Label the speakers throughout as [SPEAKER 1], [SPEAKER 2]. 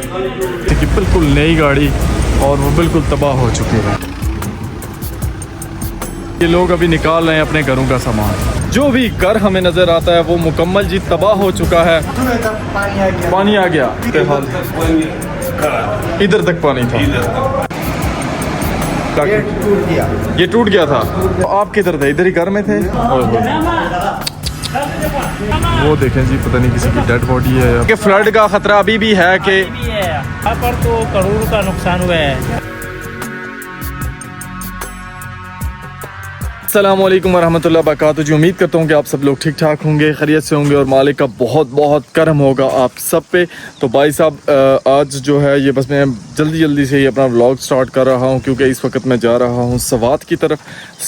[SPEAKER 1] कि बिल्कुल नई गाड़ी और वो बिल्कुल तबाह हो चुकी है। ये लोग अभी निकाल रहे हैं अपने घरों का सामान। जो भी घर हमें नज़र आता है वो मुकम्मल जी तबाह हो चुका है। पानी आ गया, इधर तक पानी था, ये टूट गया था। तो आप किधर थे? इधर ही घर में थे। वो देखें जी, पता नहीं किसी की डेड बॉडी है कि फ्लड का खतरा अभी भी है कि
[SPEAKER 2] यहाँ पर तो करोड़ों का नुकसान हुआ है।
[SPEAKER 1] अस्सलाम वालेकुम वरहमतुल्लाहि वबरकातुहू जी। उम्मीद करता हूँ कि आप सब लोग ठीक ठाक होंगे, खैरियत से होंगे और मालिक का बहुत बहुत करम होगा आप सब पे। तो भाई साहब आज जो है ये बस मैं जल्दी से ही अपना व्लॉग स्टार्ट कर रहा हूँ क्योंकि इस वक्त मैं जा रहा हूँ सवात की तरफ।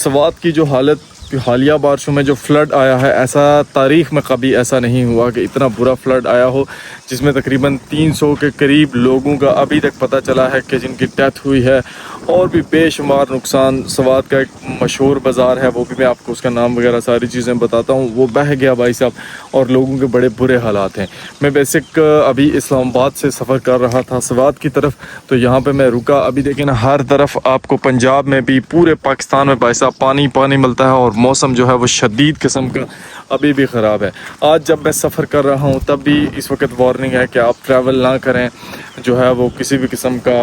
[SPEAKER 1] सवात की जो हालत हालिया बारिशों में जो फ्लड आया है, ऐसा तारीख़ में कभी ऐसा नहीं हुआ कि इतना बुरा फ्लड आया हो, जिसमें तकरीबन 300 के करीब लोगों का अभी तक पता चला है कि जिनकी डेथ हुई है और भी बेशुमार नुकसान। सवात का एक मशहूर बाज़ार है, वो भी मैं आपको उसका नाम वगैरह सारी चीज़ें बताता हूँ, वो बह गया भाई साहब और लोगों के बड़े बुरे हालात हैं। मैं बेसिक अभी इस्लामाबाद से सफ़र कर रहा था सवात की तरफ, तो यहाँ पे मैं रुका। अभी देखें ना, हर तरफ आपको पंजाब में भी पूरे पाकिस्तान में भाई साहब पानी पानी मिलता है और मौसम जो है वो शदीद किस्म का अभी भी ख़राब है। आज जब मैं सफ़र कर रहा हूँ तब भी इस वक्त वार्निंग है कि आप ट्रैवल ना करें, जो है वो किसी भी किस्म का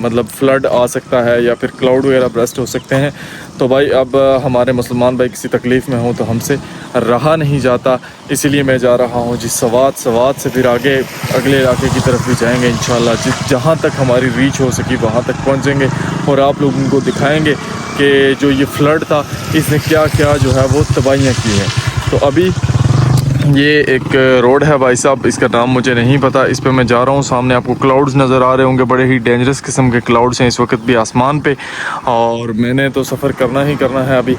[SPEAKER 1] मतलब फ़्लड आ सकता है या फिर क्लाउड वगैरह ब्रस्ट हो सकते हैं। तो भाई अब हमारे मुसलमान भाई किसी तकलीफ़ में हो तो हमसे रहा नहीं जाता, इसीलिए मैं जा रहा हूँ जी सवात से फिर आगे अगले इलाके की तरफ भी जाएंगे इंशाल्लाह। जहाँ तक हमारी रीच हो सकी वहाँ तक पहुँचेंगे और आप लोगों को दिखाएँगे कि जो ये फ्लड था इसने क्या क्या जो है वो तबाहियाँ की हैं। तो अभी ये एक रोड है भाई साहब, इसका नाम मुझे नहीं पता, इस पे मैं जा रहा हूँ। सामने आपको क्लाउड्स नज़र आ रहे होंगे, बड़े ही डेंजरस किस्म के क्लाउड्स हैं इस वक्त भी आसमान पे, और मैंने तो सफ़र करना ही करना है अभी।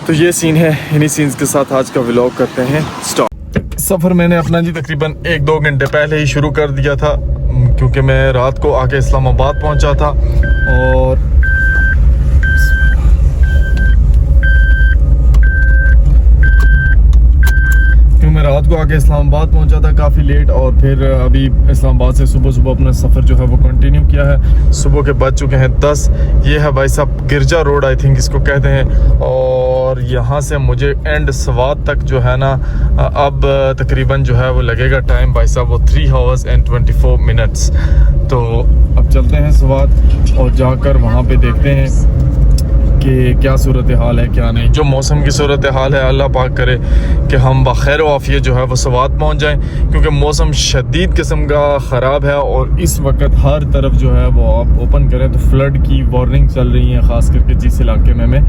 [SPEAKER 1] तो ये सीन है, इन्हीं सीन्स के साथ आज का व्लॉग करते हैं स्टार्ट। सफ़र मैंने अपना जी तकरीबन 1-2 घंटे पहले ही शुरू कर दिया था क्योंकि मैं रात को आके इस्लामाबाद पहुँचा था और रात को आके इस्लामाबाद पहुंचा था काफ़ी लेट, और फिर अभी इस्लामाबाद से सुबह अपना सफ़र जो है वो कंटिन्यू किया है। सुबह के बज चुके हैं 10। ये है भाई साहब गिरजा रोड, आई थिंक इसको कहते हैं, और यहाँ से मुझे एंड सवात तक जो है ना अब तकरीबन जो है वो लगेगा टाइम भाई साहब वो 3 hours and 24 minutes। तो अब चलते हैं सवात और जाकर वहाँ पर देखते हैं कि क्या सूरत हाल है क्या नहीं। जो मौसम की सूरत हाल है, अल्लाह पाक करे कि हम बखैर वाफियत जो है वो सवात पहुंच जाएं, क्योंकि मौसम शदीद किस्म का ख़राब है और इस वक्त हर तरफ जो है वो आप ओपन करें तो फ्लड की वार्निंग चल रही है, ख़ास करके जिस इलाके में मैं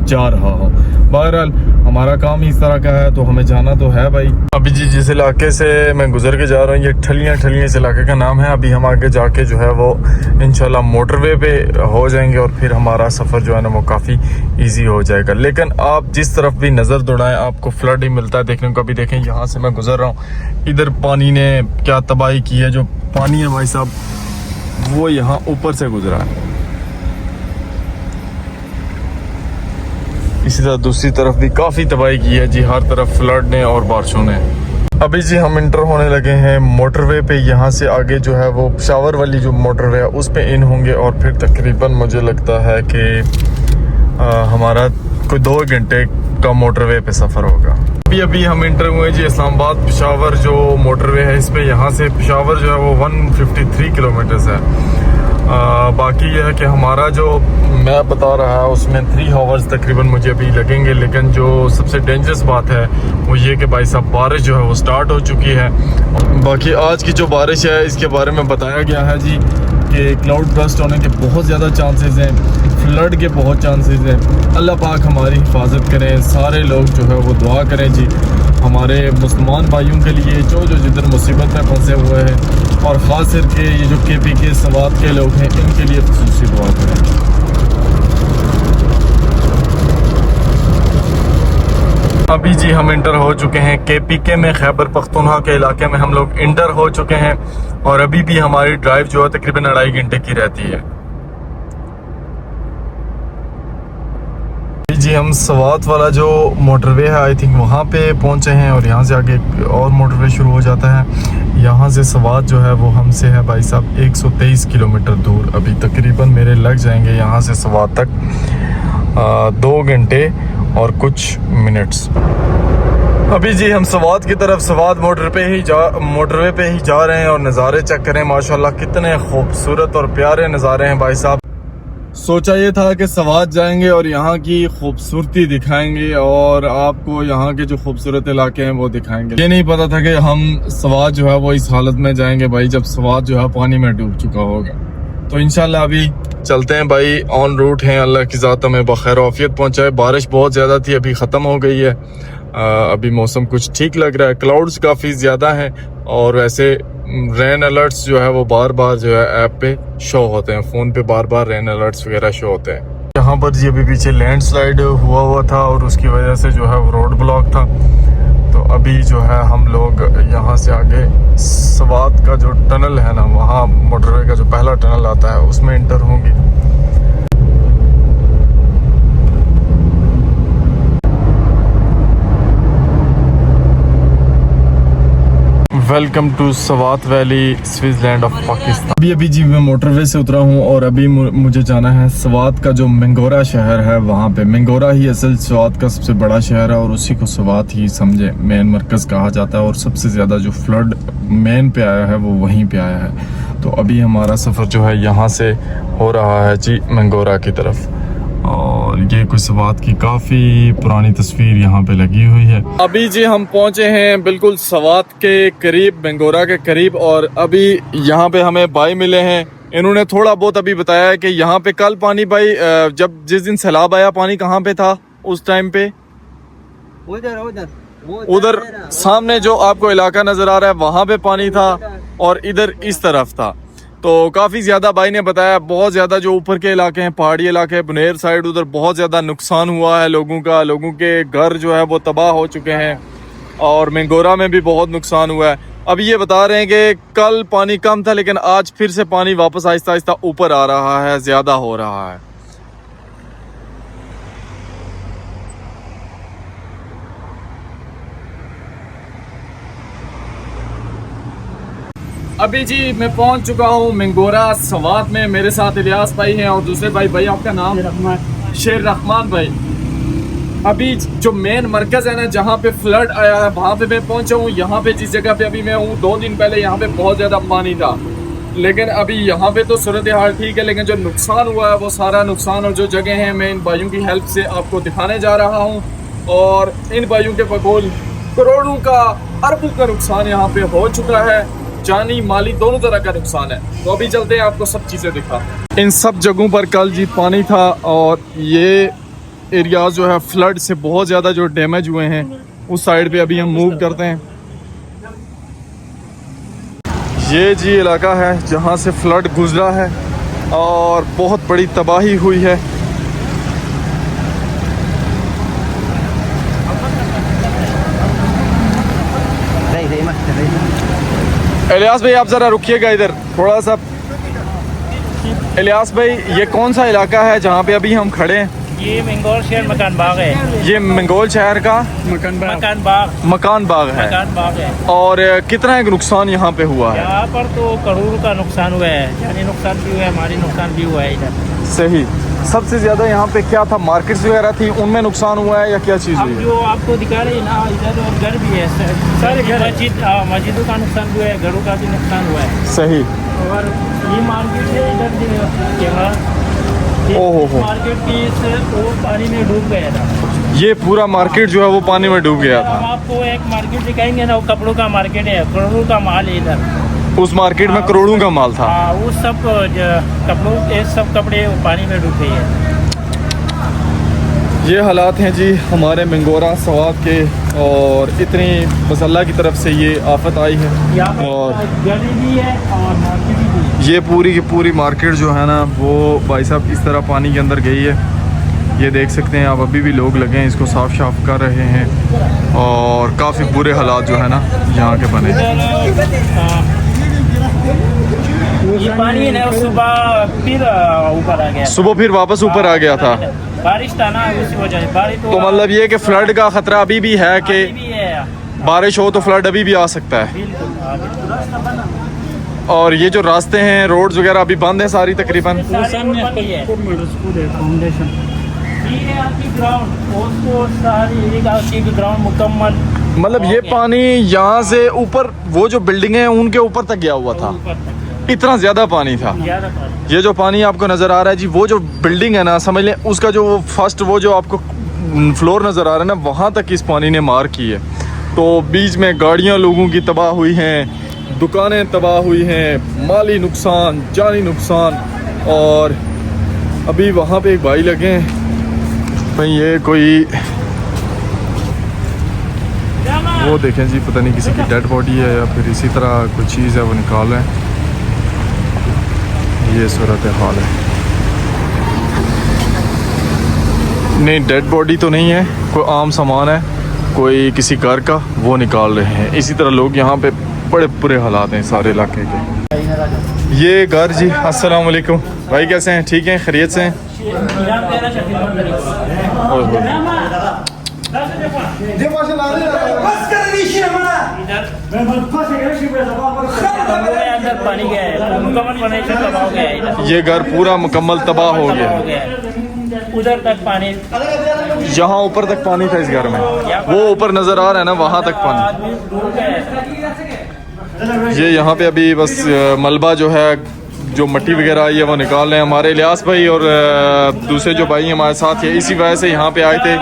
[SPEAKER 1] जा रहा हूँ। बहरहाल हमारा काम इस तरह का है तो हमें जाना तो है भाई। अभी जी जिस इलाके से मैं गुजर के जा रहा हूँ ये ठलियाँ इस इलाके का नाम है। अभी हम आगे जाके जो है वो इंशाल्लाह मोटरवे पे हो जाएंगे और फिर हमारा सफ़र जो है ना वो काफ़ी इजी हो जाएगा। लेकिन आप जिस तरफ भी नज़र दौड़ाएं आपको फ्लड ही मिलता है देखने को। अभी देखें यहाँ से मैं गुजर रहा हूँ, इधर पानी ने क्या तबाही की है। जो पानी है भाई साहब वो यहाँ ऊपर से गुजरा है, इसी तरह दूसरी तरफ भी काफ़ी तबाही की है जी, हर तरफ फ्लड ने और बारिशों ने। अभी जी हम इंटर होने लगे हैं मोटरवे पे। यहाँ से आगे जो है वो पेशावर वाली जो मोटरवे है उस पे इन होंगे और फिर तकरीबन मुझे लगता है कि हमारा कोई 2 घंटे का मोटरवे पे सफ़र होगा। अभी हम इंटर हुए जी इस्लामाबाद पेशावर जो मोटरवे है इस पे। यहाँ से पेशावर जो है वो 153 किलोमीटर्स है। बाकी यह है कि हमारा जो मैं बता रहा है उसमें 3 hours तकरीबन मुझे अभी लगेंगे। लेकिन जो सबसे डेंजरस बात है वो ये कि भाई साहब बारिश जो है वो स्टार्ट हो चुकी है। बाकी आज की जो बारिश है इसके बारे में बताया गया है जी कि क्लाउड बर्स्ट होने के बहुत ज़्यादा चांसेस हैं, फ्लड के बहुत चांसेस हैं। अल्लाह पाक हमारी हिफाजत करें, सारे लोग जो है वो दुआ करें जी हमारे मुसलमान भाइयों के लिए जो जिधर मुसीबत में फंसे हुए हैं, और ख़ास करके ये जो KPK सवात के लोग हैं इनके लिए खुसूसी दुआ करें। अभी जी हम इंटर हो चुके हैं KPK में, खैबर पख्तूनख्वा के इलाके में हम लोग इंटर हो चुके हैं और अभी भी हमारी ड्राइव जो है तकरीबन 2.5 घंटे की रहती है। जी हम सवात वाला जो मोटरवे है आई थिंक वहाँ पे पहुँचे हैं और यहाँ से आगे और मोटरवे शुरू हो जाता है। यहाँ से सवात जो है वो हमसे है भाई साहब 123 किलोमीटर दूर। अभी तकरीबन मेरे लग जाएंगे यहाँ से सवात तक 2 घंटे और कुछ मिनट्स। अभी जी हम सवात की तरफ सवात मोटरवे पे ही जा रहे हैं और नज़ारे चेक करें माशाल्लाह कितने खूबसूरत और प्यारे नज़ारे हैं भाई साहब। सोचा ये था कि सवात जाएंगे और यहाँ की खूबसूरती दिखाएंगे और आपको यहाँ के जो खूबसूरत इलाके हैं वो दिखाएंगे। ये नहीं पता था कि हम सवात जो है वो इस हालत में जाएंगे भाई जब सवात जो है पानी में डूब चुका होगा। तो इंशाल्लाह अभी चलते हैं भाई, ऑन रूट हैं। अल्लाह की ज़ात हमें बखैर आफियत पहुँचाए। बारिश बहुत ज़्यादा थी, अभी ख़त्म हो गई है। अभी मौसम कुछ ठीक लग रहा है, क्लाउड्स काफ़ी ज़्यादा हैं और वैसे रेन अलर्ट्स जो है वो बार बार जो है ऐप पे शो होते हैं, फ़ोन पे बार बार रेन अलर्ट्स वगैरह शो होते हैं। यहाँ पर जी अभी पीछे लैंडस्लाइड हुआ था और उसकी वजह से जो है वो रोड ब्लॉक था। तो अभी जो है हम लोग यहाँ से आगे सवात का जो टनल है ना, वहाँ मोटरवे का जो पहला टनल आता है उसमें इंटर होंगे। Welcome to Swat valley, Switzerland of Pakistan. अभी जी मैं मोटरवे से उतरा हूँ और अभी मुझे जाना है सवात का जो मंगोरा शहर है वहाँ पे। मंगोरा ही असल सवात का सबसे बड़ा शहर है और उसी को सवात ही समझे मेन मरकज़ कहा जाता है और सबसे ज़्यादा जो फ्लड मेन पे आया है वो वहीं पे आया है। तो अभी हमारा सफ़र जो है यहाँ से हो रहा है जी मंगोरा की तरफ और ये कुछ सवात की काफ़ी पुरानी तस्वीर यहाँ पे लगी हुई है। अभी जी हम पहुँचे हैं बिल्कुल सवात के करीब, मंगोरा के करीब, और अभी यहाँ पे हमें भाई मिले हैं। इन्होंने थोड़ा बहुत अभी बताया है कि यहाँ पे कल पानी, भाई जब जिस दिन सैलाब आया पानी कहाँ पे था उस टाइम पे? उधर सामने जो आपको इलाका नज़र आ रहा है वहाँ पे पानी था और इधर इस तरफ था। तो काफ़ी ज़्यादा भाई ने बताया बहुत ज़्यादा जो ऊपर के इलाके हैं, पहाड़ी इलाके, बुनेर साइड, उधर बहुत ज़्यादा नुकसान हुआ है लोगों का। लोगों के घर जो है वो तबाह हो चुके हैं और मंगोरा में भी बहुत नुकसान हुआ है। अब ये बता रहे हैं कि कल पानी कम था लेकिन आज फिर से पानी वापस आहिस्ता आहिस्ता ऊपर आ रहा है, ज़्यादा हो रहा है। अभी जी मैं पहुंच चुका हूं मंगोरा सवात में। मेरे साथ इलियास भाई हैं और दूसरे भाई आपका नाम? शेर रहमान भाई। अभी जो मेन मरकज़ है ना जहां पे फ्लड आया है वहां पे मैं पहुंचा हूं। यहाँ पे जिस जगह पे अभी मैं हूं 2 दिन पहले यहाँ पे बहुत ज़्यादा पानी था, लेकिन अभी यहाँ पे तो सूरत हाल ठीक है, लेकिन जो नुकसान हुआ है वो सारा नुकसान और जो जगह है मैं इन भाइयों की हेल्प से आपको दिखाने जा रहा हूँ। और इन भाइयों के बकौल करोड़ों का, अरबों का नुकसान यहाँ पे हो चुका है, जानी माली दोनों तरह का नुकसान है। तो अभी चलते हैं आपको सब चीज़ें दिखा। इन सब जगहों पर कल जी पानी था और ये एरियाज जो है फ्लड से बहुत ज़्यादा जो डैमेज हुए हैं उस साइड पे अभी हम मूव करते हैं। ये जी इलाका है जहाँ से फ्लड गुजरा है और बहुत बड़ी तबाही हुई है। इलियास भाई आप ज़रा रुकिएगा इधर थोड़ा सा। इलियास भाई ये कौन सा इलाका है जहाँ पे अभी हम खड़े हैं?
[SPEAKER 2] ये मंगोल शहर मकान बाग है।
[SPEAKER 1] ये मंगोल शहर का मकान बाग है। और कितना एक नुकसान यहाँ पे हुआ है?
[SPEAKER 2] यहाँ पर तो करोड़ों का नुकसान हुआ है, जानी नुकसान भी हुआ है, हमारी नुकसान भी हुआ है इधर।
[SPEAKER 1] सही। सबसे ज्यादा यहाँ पे क्या था, मार्केट्स वगैरह थी, उनमें नुकसान हुआ है या क्या चीज़ हुई है?
[SPEAKER 2] जो आपको दिखा रहे हैं ना इधर घर भी है, सारे मस्जिदों का नुकसान हुआ है, घरों का भी नुकसान हुआ है।
[SPEAKER 1] सही।
[SPEAKER 2] और ये मार्केट है इधर मार्केट की वो पानी में डूब गया था।
[SPEAKER 1] ये पूरा मार्केट जो है वो पानी में डूब गया था।
[SPEAKER 2] हम आपको एक मार्केट दिखाएंगे ना, वो कपड़ों का मार्केट है, करोड़ों का माल है इधर।
[SPEAKER 1] उस मार्केट में करोड़ों का माल था।
[SPEAKER 2] वो सब कपड़ों, सब कपड़े पानी में डूब गए हैं।
[SPEAKER 1] ये हालात हैं जी हमारे मंगोरा सवात के और इतनी बस अल्लाह की तरफ से ये आफत आई है। और
[SPEAKER 2] गली भी है और मार्केट भी है।
[SPEAKER 1] ये पूरी की पूरी मार्केट जो है ना वो भाई साहब इस तरह पानी के अंदर गई है। ये देख सकते हैं आप, अभी भी लोग लगे हैं इसको साफ कर रहे हैं और काफ़ी बुरे हालात जो है ना यहाँ के बने हैं।
[SPEAKER 2] ये पानी है सुबह फिर ऊपर आ गया,
[SPEAKER 1] सुबह फिर वापस ऊपर आ गया था।
[SPEAKER 2] बारिश था ना उसी वजह से। बारिश
[SPEAKER 1] तो मतलब ये कि फ्लड का खतरा अभी भी है कि बारिश हो तो फ्लड अभी भी आ सकता है।
[SPEAKER 2] बिल्कुल आगे
[SPEAKER 1] और ये जो रास्ते हैं, रोड्स वगैरह अभी बंद हैं सारी तकरीबन।
[SPEAKER 2] स्कूल है फाउंडेशन, ये आपकी ग्राउंड उसको सारी एक आपकी ग्राउंड मुकम्मल,
[SPEAKER 1] मतलब ये पानी यहाँ से ऊपर वो जो बिल्डिंगें हैं उनके ऊपर तक गया हुआ था,
[SPEAKER 2] ऊपर तक
[SPEAKER 1] इतना ज़्यादा पानी था।
[SPEAKER 2] ज़्यादा पानी।
[SPEAKER 1] ये जो पानी आपको नज़र आ रहा है जी, वो जो बिल्डिंग है ना, समझ लें उसका जो वो फर्स्ट वो जो आपको फ्लोर नज़र आ रहा है ना, वहाँ तक इस पानी ने मार की है। तो बीच में गाड़ियाँ लोगों की तबाह हुई हैं, दुकानें तबाह हुई हैं, माली नुकसान, जानी नुकसान। और अभी वहाँ पे एक भाई लगे हैं भाई, ये कोई वो देखें जी, पता नहीं किसी की डेड बॉडी है या फिर इसी तरह कोई चीज़ है, वो निकाल रहे हैं। ये सूरत हाल है। नहीं, डेड बॉडी तो नहीं है, कोई आम सामान है, कोई किसी घर का, वो निकाल रहे हैं। इसी तरह लोग यहाँ पे बड़े बुरे हालात हैं सारे इलाके के। ये घर जी, अस्सलाम वालेकुम भाई, कैसे हैं? ठीक हैं, खैरियत से हैं?
[SPEAKER 2] अंदर पानी गया है, मुकम्मल बनाई से दबाव गया है इधर।
[SPEAKER 1] ये घर पूरा मुकम्मल तबाह हो गया
[SPEAKER 2] हो गया है, उधर तक पानी,
[SPEAKER 1] यहाँ ऊपर तक पानी था इस घर में, वो ऊपर नज़र आ रहा है ना, वहाँ तक पानी।
[SPEAKER 2] आदमी डूब गया है।
[SPEAKER 1] ये यहाँ पे अभी बस मलबा जो है, जो मट्टी वगैरह आई है वो निकाल रहे हैं हमारे इलियास भाई और दूसरे जो भाई हमारे साथ है। इसी वजह से यहाँ पे आए थे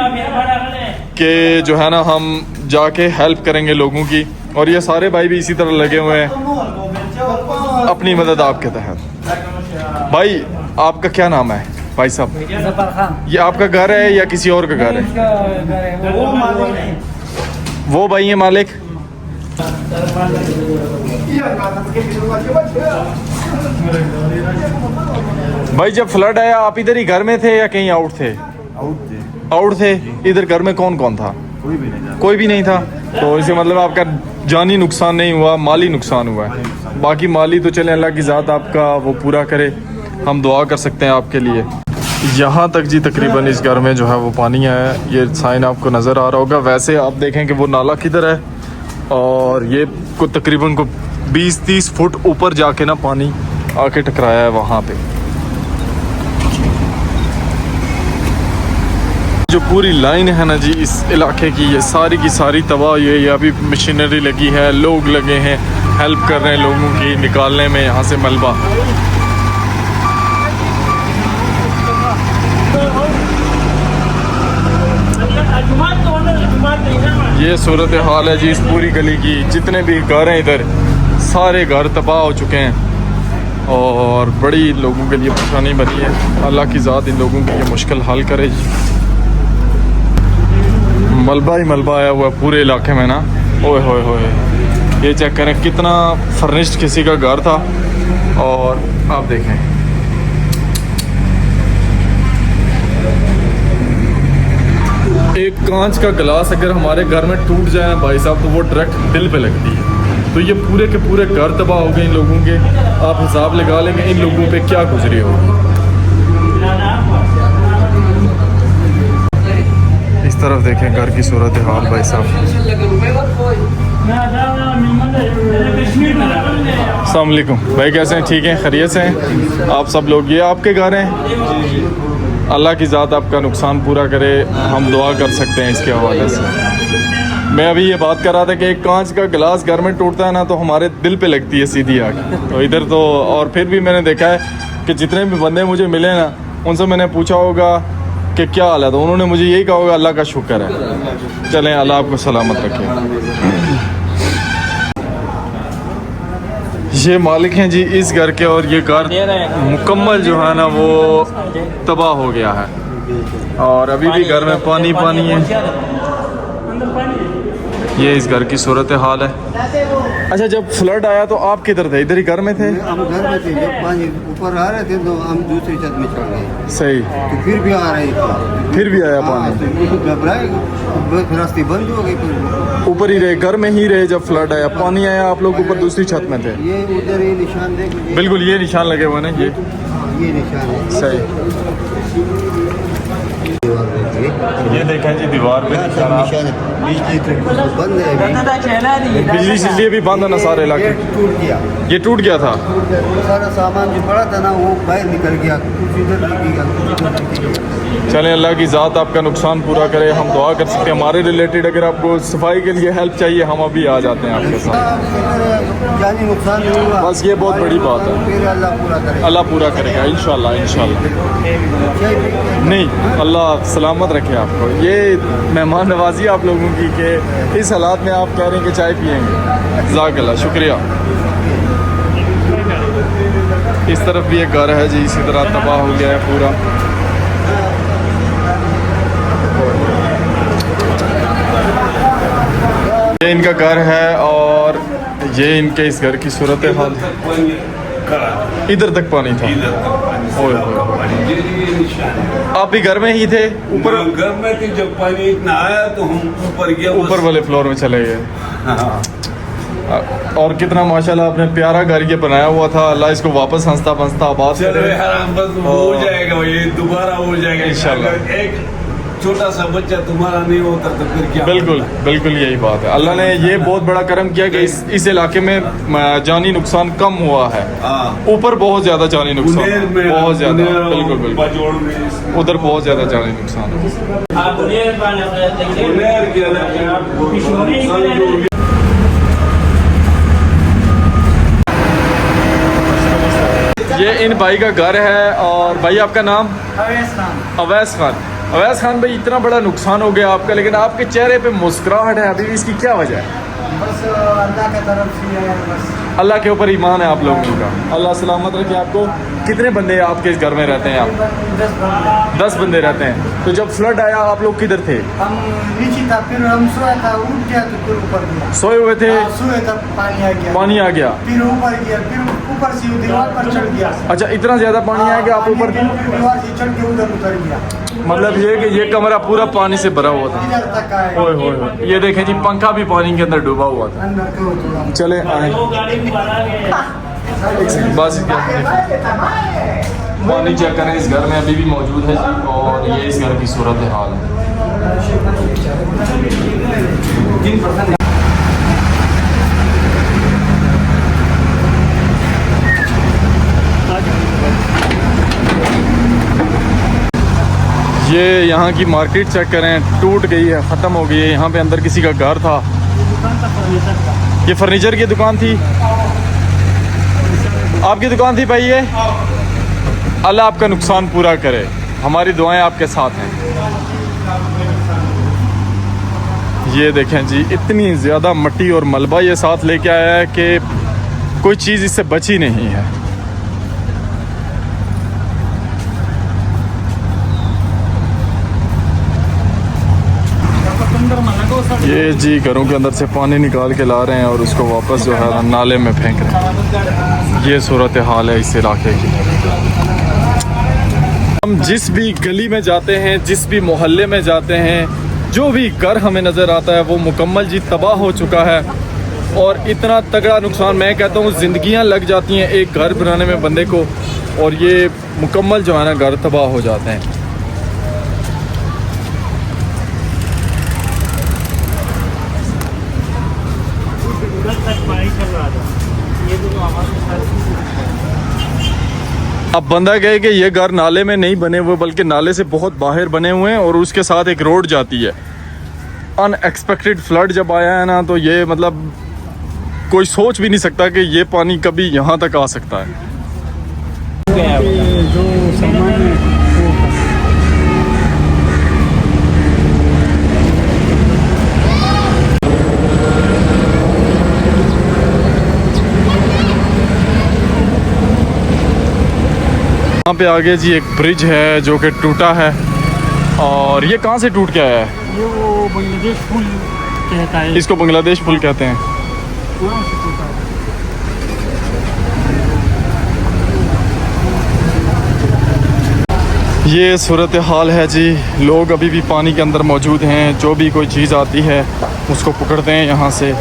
[SPEAKER 1] कि जो है ना हम जाके हेल्प करेंगे लोगों की, और ये सारे भाई भी इसी तरह लगे हुए हैं अपनी मदद आपके तहत। भाई आपका क्या नाम है भाई साहब? ये आपका घर है या किसी और का घर है? वो भाई है मालिक। भाई जब फ्लड आया आप इधर ही घर में थे या कहीं आउट थे? आउट थे। इधर घर में कौन कौन था? कोई भी नहीं था। तो इसे मतलब आपका जानी नुकसान नहीं हुआ, माली नुकसान हुआ है। बाकी माली तो चले अल्लाह की ज़ात आपका वो पूरा करे, हम दुआ कर सकते हैं आपके लिए। यहाँ तक जी तकरीबन इस घर में जो है वो पानी है, ये साइन आपको नज़र आ रहा होगा। वैसे आप देखें कि वो नाला किधर है, और ये को तकरीबन को 20-30 फुट ऊपर जाके ना पानी आके टकराया है वहाँ पे। जो पूरी लाइन है ना जी इस इलाके की, ये सारी की सारी तबाह हुई है। ये अभी मशीनरी लगी है, लोग लगे हैं, हेल्प कर रहे हैं लोगों की निकालने में यहाँ से मलबा। ये सूरत हाल है जी इस पूरी गली की। जितने भी घर हैं इधर, सारे घर तबाह हो चुके हैं और बड़ी लोगों के लिए परेशानी बनी है। अल्लाह की ज़ात इन लोगों की ये मुश्किल हल करे जी। मलबा ही मलबा आया हुआ पूरे इलाके में ना। ओए होए होए, ये चेक करें कितना फर्निश्ड किसी का घर था। और आप देखें एक कांच का गिलास अगर हमारे घर में टूट जाए ना भाई साहब, तो वो डायरेक्ट दिल पे लगती है। तो ये पूरे के पूरे घर तबाह हो गए इन लोगों के। आप हिसाब लगा लेंगे इन लोगों पे क्या गुजरी होगी। इस तरफ देखें घर की सूरत हाल भाई साहब। अस्सलाम वालेकुम भाई, कैसे हैं? ठीक हैं, खैरियत से हैं आप सब लोग? ये आपके घर हैं? अल्लाह की ज़ात आपका नुकसान पूरा करे, हम दुआ कर सकते हैं इसके हवाले से। मैं अभी ये बात कर रहा था कि एक कांच का गिलास घर में टूटता है ना, तो हमारे दिल पे लगती है सीधी आग। तो इधर तो और फिर भी मैंने देखा है कि जितने भी बंदे मुझे मिले ना, उनसे मैंने पूछा होगा कि क्या हाल है, तो उन्होंने मुझे यही कहा होगा अल्लाह का शुक्र है। चलें, अल्लाह आपको सलामत रखे। ये मालिक हैं जी इस घर के, और ये घर मुकम्मल जो है ना वो तबाह हो गया है, और अभी भी घर में पानी पानी है। ये इस घर की सूरत हाल है। अच्छा, जब फ्लड आया तो आप किधर थे? इधर ही घर में थे?
[SPEAKER 3] हम घर में थे। जब पानी ऊपर आ रहे थे तो हम दूसरी छत में चढ़ गए।
[SPEAKER 1] सही।
[SPEAKER 3] तो फिर भी आ रही थी,
[SPEAKER 1] फिर भी आया पानी?
[SPEAKER 3] तो घबराए, रास्ते बंद हो गए। फिर
[SPEAKER 1] ऊपर ही रहे, घर में ही रहे जब फ्लड आया? पानी आया आप लोग ऊपर दूसरी छत में थे?
[SPEAKER 3] ये उधर ये निशान देख लीजिए।
[SPEAKER 1] बिल्कुल ये निशान लगे हुए ना, ये
[SPEAKER 3] निशान है।
[SPEAKER 1] सही।
[SPEAKER 3] दीवार देखिए,
[SPEAKER 1] ये देखें जी दीवार पे
[SPEAKER 3] यहाँ सब निशान है। बिजली तो कुछ बंद है अभी।
[SPEAKER 1] बिजली सिजली भी बंद है ना सारे इलाके।
[SPEAKER 3] गेट टूट गया,
[SPEAKER 1] ये टूट गया था।
[SPEAKER 3] सारा सामान जो पड़ा था ना वो बाहर निकल गया, कुछ इधर गिर गया, कुछ इधर गिर गया।
[SPEAKER 1] चलें, अल्लाह की ज़ात आपका नुकसान पूरा करे। हम दुआ कर सकते हैं हमारे रिलेटेड अगर आपको सफाई के लिए हेल्प चाहिए हम अभी आ जाते हैं आपके साथ।
[SPEAKER 3] जानी नुकसान नहीं हुआ,
[SPEAKER 1] बस ये बहुत बड़ी बात है।
[SPEAKER 3] फिर अल्लाह पूरा करे।
[SPEAKER 1] अल्लाह पूरा करेगा इंशाल्लाह इंशाल्लाह। नहीं, अल्लाह सलामत रखे आपको। ये मेहमान नवाजी आप लोगों की कि इस हालात में आप कह रहे हैं कि चाय पियेंगे। जज़ाकल्लाह, शुक्रिया। इस तरफ भी एक घर है जी, इसी तरह तबाह हो गया है पूरा। ये इनका घर है और ये इनके इस घर की सूरत हाल। इधर तक पानी था। ओए आप भी घर में ही थे? ऊपर
[SPEAKER 4] घर में थी, जब पानी इतना आया तो हम ऊपर गए,
[SPEAKER 1] ऊपर वाले फ्लोर में चले गए। और कितना माशाल्लाह आपने प्यारा घर ये बनाया हुआ था। अल्लाह इसको वापस हंसता बंसता आबाद
[SPEAKER 4] चलो
[SPEAKER 1] करे।
[SPEAKER 4] यार, हम बस हो जाएगा, ये दोबारा हो जाएगा
[SPEAKER 1] इंशाल्लाह।
[SPEAKER 4] अगर एक छोटा सा बच्चा तुम्हारा नहीं होता तो फिर क्या?
[SPEAKER 1] बिल्कुल बिल्कुल यही बात है। अल्लाह ने ये बहुत बड़ा करम किया कि इस इलाके में जानी नुकसान कम हुआ है।
[SPEAKER 4] हाँ।
[SPEAKER 1] ऊपर बहुत ज्यादा जानी नुकसान,
[SPEAKER 4] बुनेर में,
[SPEAKER 1] बहुत ज्यादा।
[SPEAKER 4] बुनेर और
[SPEAKER 1] बिल्कुल बिल्कुल
[SPEAKER 4] बाजोड़ में,
[SPEAKER 1] उधर बहुत ज्यादा जानी नुकसान है।
[SPEAKER 4] बुनेर के अलग
[SPEAKER 1] ये इन भाई का घर है। और भाई आपका नाम? अवैस खान। अवैस खान भाई, इतना बड़ा नुकसान हो गया आपका, लेकिन आपके चेहरे पे मुस्कुराहट है अभी भी, इसकी क्या वजह है?
[SPEAKER 3] बस अल्लाह की तरफ से है, बस
[SPEAKER 1] अल्लाह के ऊपर ईमान है आप लोगों का। अल्लाह सलामत रखे आपको। कितने बंदे आपके इस घर में रहते हैं आप?
[SPEAKER 3] 10
[SPEAKER 1] बंदे रहते हैं। तो जब फ्लड आया आप लोग किधर थे?
[SPEAKER 3] हम नीचे था, फिर हम सोया था, उठ गया तो फिर ऊपर गया।
[SPEAKER 1] सोए हुए थे?
[SPEAKER 3] सोया था, पानी आ गया,
[SPEAKER 1] पानी आ गया।
[SPEAKER 3] फिर ऊपर गया, फिर ऊपर से दीवार पर चढ़ गया।
[SPEAKER 1] अच्छा, इतना ज्यादा पानी आया कि आप ऊपर?
[SPEAKER 3] दीवार से चढ़ के उधर उतर गया।
[SPEAKER 1] मतलब ये कि ये कमरा पूरा पानी से भरा हुआ था।
[SPEAKER 3] इधर तक आए,
[SPEAKER 1] ओए होए होए। ये देखें जी, पंखा भी पानी के अंदर डूबा हुआ था।
[SPEAKER 3] अंदर के उतर।
[SPEAKER 1] चले आए बस पानी चेक करें, इस घर में अभी भी मौजूद है जी। और ये इस घर की सूरत हाल है। ये यहाँ की मार्केट चेक करें, टूट गई है, ख़त्म हो गई है। यहाँ पे अंदर किसी का घर था। ये फर्नीचर की दुकान थी, आपकी दुकान थी भाई ये? अल्लाह आपका नुकसान पूरा करे, हमारी दुआएं आपके साथ हैं। ये देखें जी, इतनी ज़्यादा मट्टी और मलबा ये साथ लेके आया है कि कोई चीज़ इससे बची नहीं है। ये जी घरों के अंदर से पानी निकाल के ला रहे हैं और उसको वापस जो है नाले में फेंक रहे हैं। ये सूरत हाल है इस इलाके की। हम जिस भी गली में जाते हैं, जिस भी मोहल्ले में जाते हैं, जो भी घर हमें नज़र आता है वो मुकम्मल जी तबाह हो चुका है। और इतना तगड़ा नुकसान, मैं कहता हूँ ज़िंदगियाँ लग जाती हैं एक घर बनाने में बंदे को, और ये मुकम्मल जो है ना घर तबाह हो जाते हैं। अब बंदा कहे कि ये घर नाले में नहीं बने हुए बल्कि नाले से बहुत बाहर बने हुए हैं और उसके साथ एक रोड जाती है। अनएक्सपेक्टेड फ्लड जब आया है ना, तो ये मतलब कोई सोच भी नहीं सकता कि ये पानी कभी यहाँ तक आ सकता है।
[SPEAKER 2] जो सामान है
[SPEAKER 1] यहाँ पे आगे जी एक ब्रिज है जो कि टूटा है। और ये कहाँ से टूट के आया है?
[SPEAKER 2] ये वो बांग्लादेश पुल कहता है,
[SPEAKER 1] इसको बांग्लादेश पुल कहते हैं।
[SPEAKER 2] वहाँ से टूटा है।
[SPEAKER 1] ये सूरत हाल है जी। लोग अभी भी पानी के अंदर मौजूद हैं। जो भी कोई चीज़ आती है उसको पकड़ते हैं यहाँ से।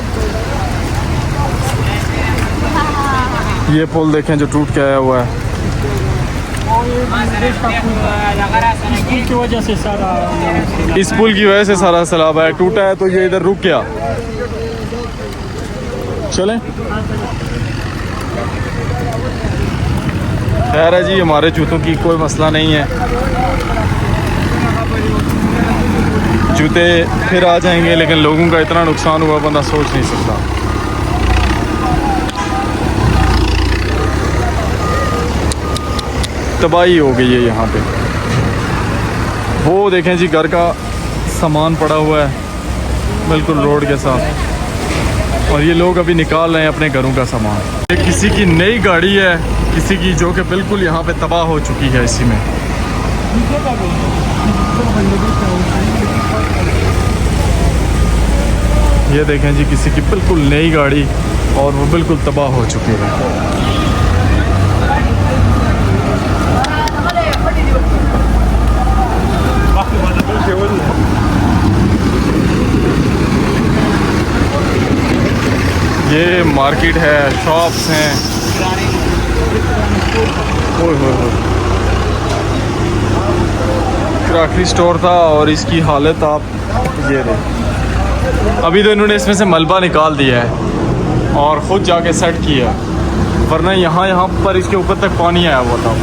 [SPEAKER 1] ये पुल देखें जो टूट के आया हुआ है।
[SPEAKER 2] स्कूल की वजह से सारा
[SPEAKER 1] इस पुल की वजह से सारा सैलाब है, टूटा है तो ये इधर रुक गया। चलें खैर है जी, हमारे जूतों की कोई मसला नहीं है, जूते फिर आ जाएंगे, लेकिन लोगों का इतना नुकसान हुआ बंदा सोच नहीं सकता। तबाही हो गई है यहाँ पे। वो देखें जी, घर का सामान पड़ा हुआ है बिल्कुल रोड के साथ, और ये लोग अभी निकाल रहे हैं अपने घरों का सामान। ये किसी की नई गाड़ी है, किसी की जो कि बिल्कुल यहाँ पे तबाह हो चुकी है इसी में। ये देखें जी, किसी की बिल्कुल नई गाड़ी और वो बिल्कुल तबाह हो चुकी है। ये मार्केट है, शॉप्स हैं। ओए होए होए, क्रॉकरी स्टोर था और इसकी हालत आप ये देखें। अभी तो इन्होंने इसमें से मलबा निकाल दिया है और ख़ुद जाके सेट किया, वरना यहाँ पर इसके ऊपर तक पानी आया हुआ था।